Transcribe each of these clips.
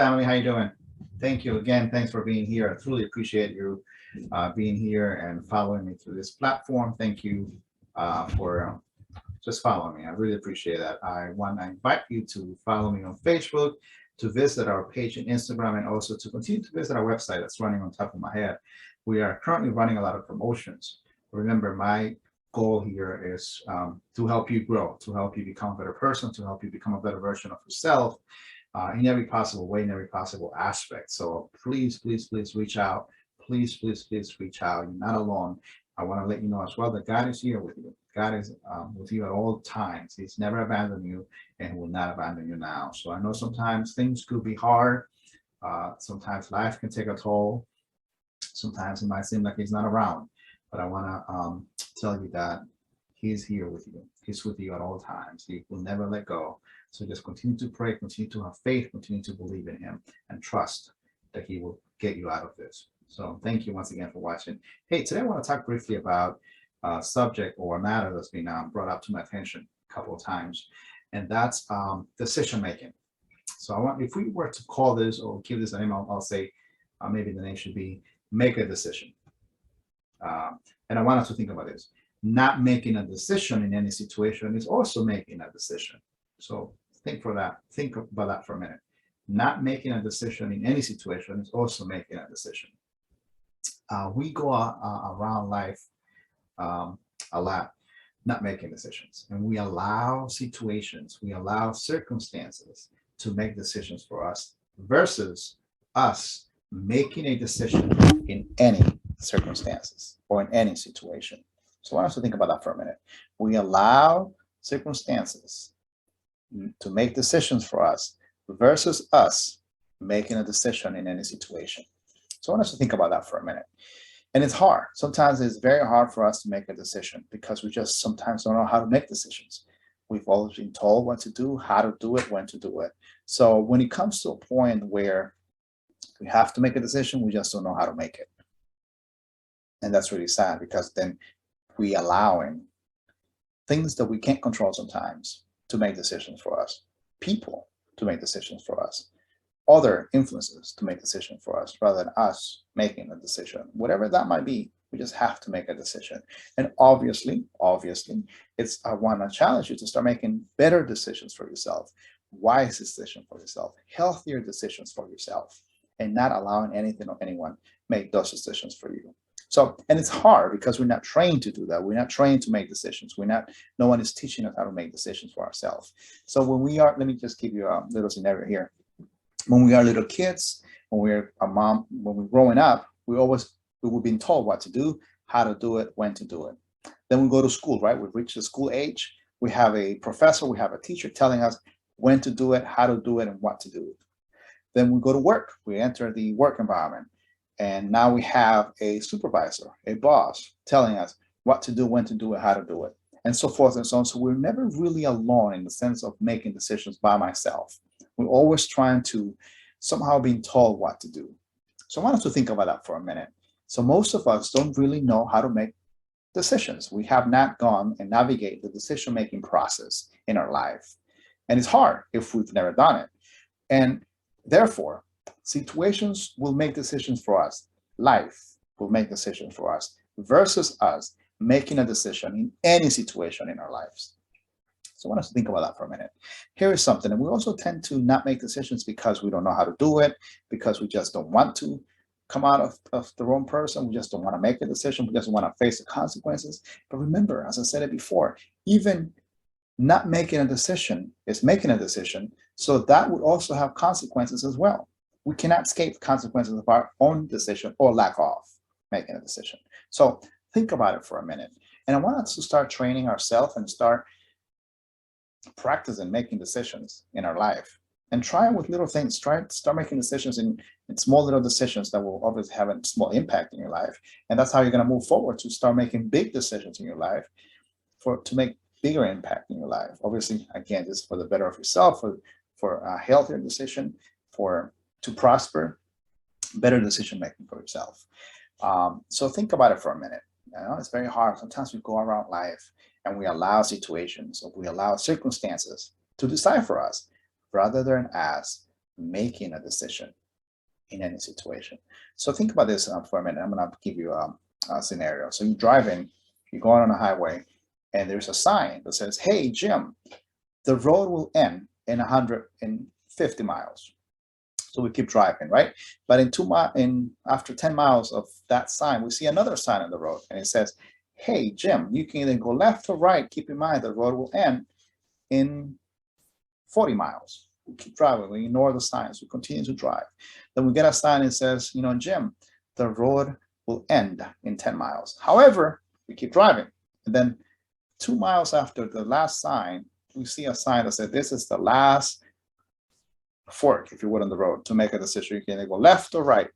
family. How you doing? Thank you again. Thanks for being here. I truly appreciate you being here and following me through this platform. Thank you for just following me. I really appreciate that. I want to invite you to follow me on Facebook, to visit our page on Instagram, and also to continue to visit our website that's running on top of my head. We are currently running a lot of promotions. Remember, my goal here is to help you grow, to help you become a better person, to help you become a better version of yourself in every possible way, in every possible aspect. So please, please, please reach out. Please, please, please reach out. You're not alone. I want to let you know as well that God is here with you. God is with you at all times. He's never abandoned you and will not abandon you now. So I know sometimes things could be hard. Sometimes life can take a toll. Sometimes it might seem like he's not around. But I want to tell you that he's here with you. He's with you at all times. He will never let go. So just continue to pray, continue to have faith, continue to believe in him, and trust that he will get you out of this. So thank you once again for watching. Hey, today I want to talk briefly about a subject or a matter that's been brought up to my attention a couple of times, and that's decision making. So I want, if we were to call this or give this a name, I'll say maybe the name should be make a decision. And I want us to think about this. Not making a decision in any situation is also making a decision. So think about that for a minute. Not making a decision in any situation is also making a decision. We go around life a lot not making decisions, and we allow situations, we allow circumstances to make decisions for us versus us making a decision in any circumstances or in any situation. So I want us to think about that for a minute. We allow circumstances to make decisions for us versus us making a decision in any situation. So I want us to think about that for a minute. And it's hard. Sometimes it's very hard for us to make a decision because we just sometimes don't know how to make decisions. We've always been told what to do, how to do it, when to do it. So when it comes to a point where we have to make a decision, we just don't know how to make it. And that's really sad because then we allowing things that we can't control sometimes to make decisions for us, people to make decisions for us, other influences to make decisions for us rather than us making a decision. Whatever that might be, we just have to make a decision. And obviously, I want to challenge you to start making better decisions for yourself, wise decisions for yourself, healthier decisions for yourself, and not allowing anything or anyone make those decisions for you. So, and it's hard because we're not trained to do that. We're not trained to make decisions. No one is teaching us how to make decisions for ourselves. So when we are, let me just give you a little scenario here. When we are little kids, when we're when we're growing up, we were being told what to do, how to do it, when to do it. Then we go to school, right? We reach the school age. We have a professor, we have a teacher telling us when to do it, how to do it, and what to do it. Then we go to work. We enter the work environment. And now we have a supervisor, a boss, telling us what to do, when to do it, how to do it, and so forth and so on. So we're never really alone in the sense of making decisions by myself. We're always trying to somehow being told what to do. So I want us to think about that for a minute. So most of us don't really know how to make decisions. We have not gone and navigate the decision-making process in our life. And it's hard if we've never done it. And therefore, situations will make decisions for us. Life will make decisions for us versus us making a decision in any situation in our lives. So I want us to think about that for a minute. Here is something, and we also tend to not make decisions because we don't know how to do it, because we just don't want to come out of the wrong person. We just don't want to make a decision. We just want to face the consequences. But remember, as I said it before, even not making a decision is making a decision. So that would also have consequences as well. We cannot escape the consequences of our own decision or lack of making a decision. So think about it for a minute. And I want us to start training ourselves and start practicing making decisions in our life. And try with little things. Start making decisions in small little decisions that will obviously have a small impact in your life. And that's how you're going to move forward to start making big decisions in your life to make bigger impact in your life. Obviously, again, this is for the better of yourself, for a healthier decision, to prosper, better decision making for yourself. So think about it for a minute. I know it's very hard. Sometimes we go around life and we allow situations or we allow circumstances to decide for us rather than us making a decision in any situation. So think about this for a minute. I'm going to give you a scenario. So you're driving, you're going on a highway, and there's a sign that says, "Hey, Jim, the road will end in 150 miles." So we keep driving, right? But after 10 miles of that sign, we see another sign on the road, and it says, "Hey, Jim, you can either go left or right. Keep in mind the road will end in 40 miles." We keep driving. We ignore the signs. We continue to drive. Then we get a sign that says, "Jim, the road will end in 10 miles. However," we keep driving. And then 2 miles after the last sign, we see a sign that says, "This is the last fork," if you would, on the road to make a decision. You can either go left or right.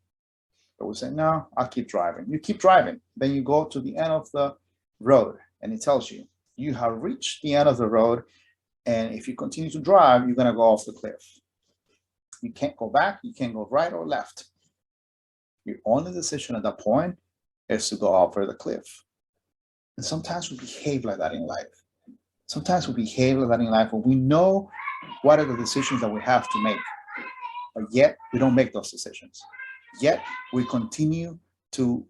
But we say, "No, I'll keep driving." You keep driving. Then you go to the end of the road, and it tells you, you have reached the end of the road. And if you continue to drive, you're going to go off the cliff. You can't go back. You can't go right or left. Your only decision at that point is to go over the cliff. And sometimes we behave like that in life. Sometimes we behave like that in life when we know what are the decisions that we have to make, but yet we don't make those decisions. Yet we continue to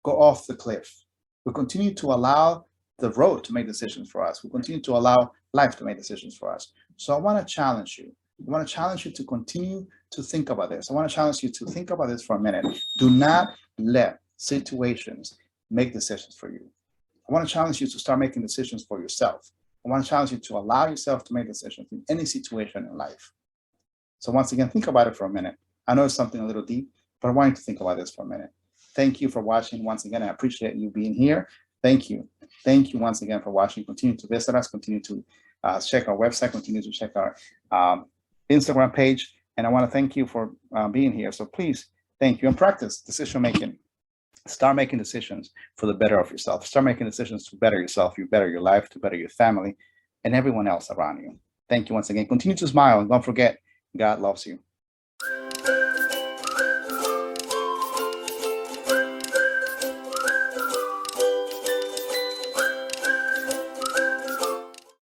go off the cliff. We continue to allow the road to make decisions for us. We continue to allow life to make decisions for us. So I want to challenge you. I want to challenge you to continue to think about this. I want to challenge you to think about this for a minute. Do not let situations make decisions for you. I want to challenge you to start making decisions for yourself. I want to challenge you to allow yourself to make decisions in any situation in life. So once again, think about it for a minute. I know it's something a little deep, but I want you to think about this for a minute. Thank you for watching once again. I appreciate you being here. Thank you. Thank you once again for watching. Continue to visit us. Continue to check our website. Continue to check our Instagram page. And I want to thank you for being here. So please, thank you. And practice decision making. Start making decisions for the better of yourself. Start making decisions to better yourself, you better your life, to better your family, and everyone else around you. Thank you once again. Continue to smile, and don't forget, God loves you.